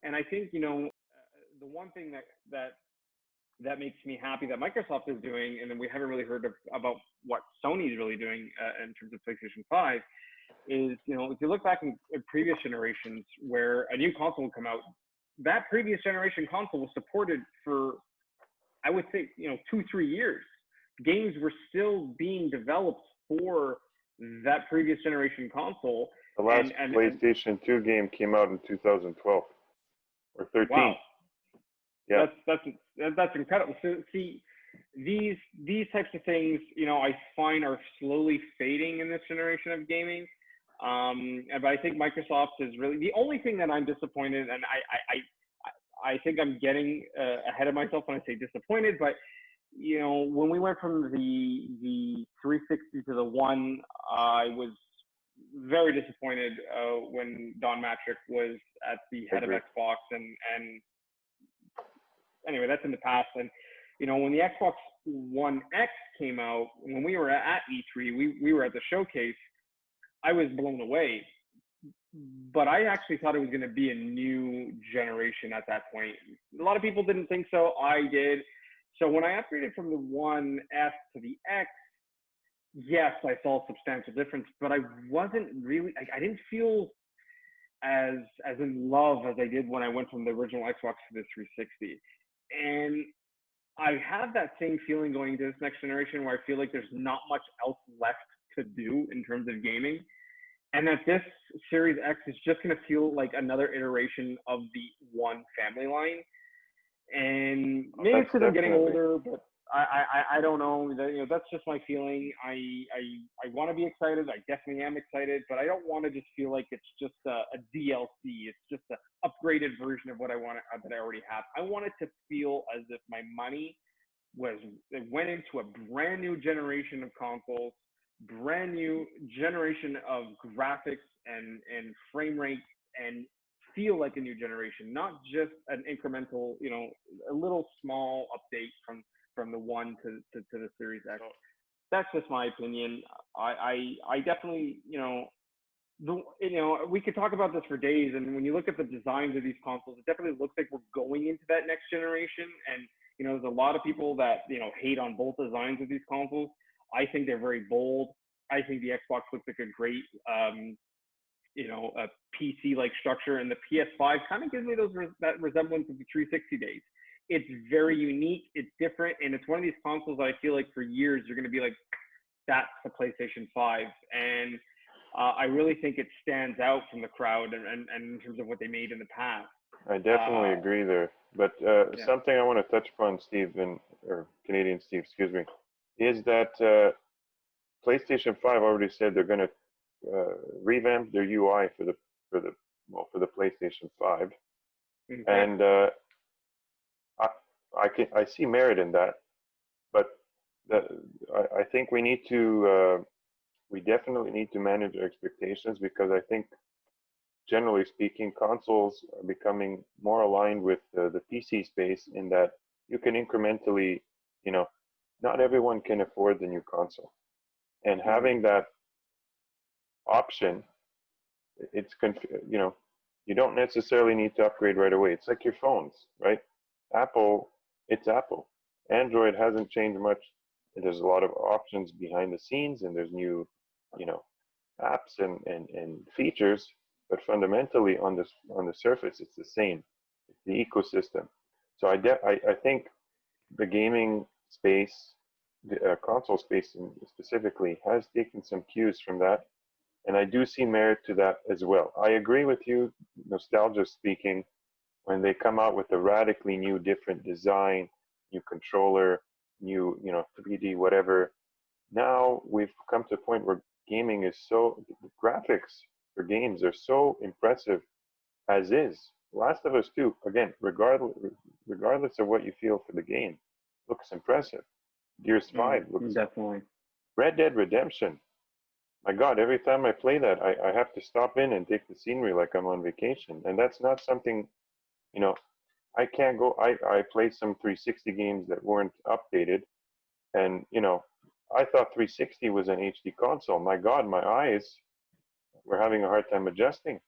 And I think, the one thing that makes me happy that Microsoft is doing, and then we haven't really heard about what Sony is really doing in terms of PlayStation 5, is, if you look back in previous generations where a new console would come out, that previous generation console was supported for, I would say, 2-3 years. Games were still being developed for that previous generation console. The last PlayStation 2 game came out in 2012 or 13. Wow. Yeah. That's incredible. So see, these types of things, I find are slowly fading in this generation of gaming. But I think Microsoft is really the only thing that I'm disappointed, and I think I'm getting ahead of myself when I say disappointed. But when we went from the 360 to the One, I was very disappointed when Don Matrick was at the head of Xbox, and anyway, that's in the past. And when the Xbox One X came out, when we were at E3, we were at the showcase, I was blown away. But I actually thought it was going to be a new generation at that point. A lot of people didn't think so. I did. So when I upgraded from the One S to the X, yes, I saw a substantial difference, but I wasn't really, I didn't feel as in love as I did when I went from the original Xbox to the 360. And I have that same feeling going into this next generation where I feel like there's not much else left to do in terms of gaming. And that this Series X is just going to feel like another iteration of the One family line. And maybe it's because I'm getting older, but I don't know. That's just my feeling. I want to be excited. I definitely am excited, but I don't want to just feel like it's just a DLC. It's just an upgraded version of what I want that I already have. I want it to feel as if my money went into a brand new generation of consoles, brand new generation of graphics and frame rates, and feel like a new generation, not just an incremental, a little small update from the One to the Series X. That's just my opinion. I definitely, we could talk about this for days. And when you look at the designs of these consoles, it definitely looks like we're going into that next generation. And, there's a lot of people that, hate on both designs of these consoles. I think they're very bold. I think the Xbox looks like a great, a PC-like structure, and the PS5 kind of gives me that resemblance of the 360 days. It's very unique, it's different, and it's one of these consoles that I feel like for years you're going to be like, that's the PlayStation 5. And I really think it stands out from the crowd and in terms of what they made in the past. I definitely agree there. But something I want to touch upon, Steve, or Canadian Steve, excuse me, is that PlayStation 5 already said they're going to revamp their UI for the PlayStation 5, okay. And I see merit in that, but I think we definitely need to manage our expectations, because I think, generally speaking, consoles are becoming more aligned with the PC space, in that you can incrementally, not everyone can afford the new console, and having that option, you don't necessarily need to upgrade right away. It's like your phones, right? Apple, it's Apple. Android hasn't changed much. There's a lot of options behind the scenes, and there's new, apps and features, but fundamentally on the surface, it's the same. It's the ecosystem. So I think the gaming space, the console space specifically, has taken some cues from that. And I do see merit to that as well. I agree with you, nostalgia speaking, when they come out with a radically new, different design, new controller, new, 3D, whatever. Now we've come to a point where gaming is the graphics for games are so impressive as is. Last of Us 2, again, regardless of what you feel for the game, looks impressive. Gears 5 looks definitely. Red Dead Redemption. My God, every time I play that, I have to stop in and take the scenery like I'm on vacation. And that's not something, I can't go, I played some 360 games that weren't updated. And, I thought 360 was an HD console. My God, my eyes were having a hard time adjusting.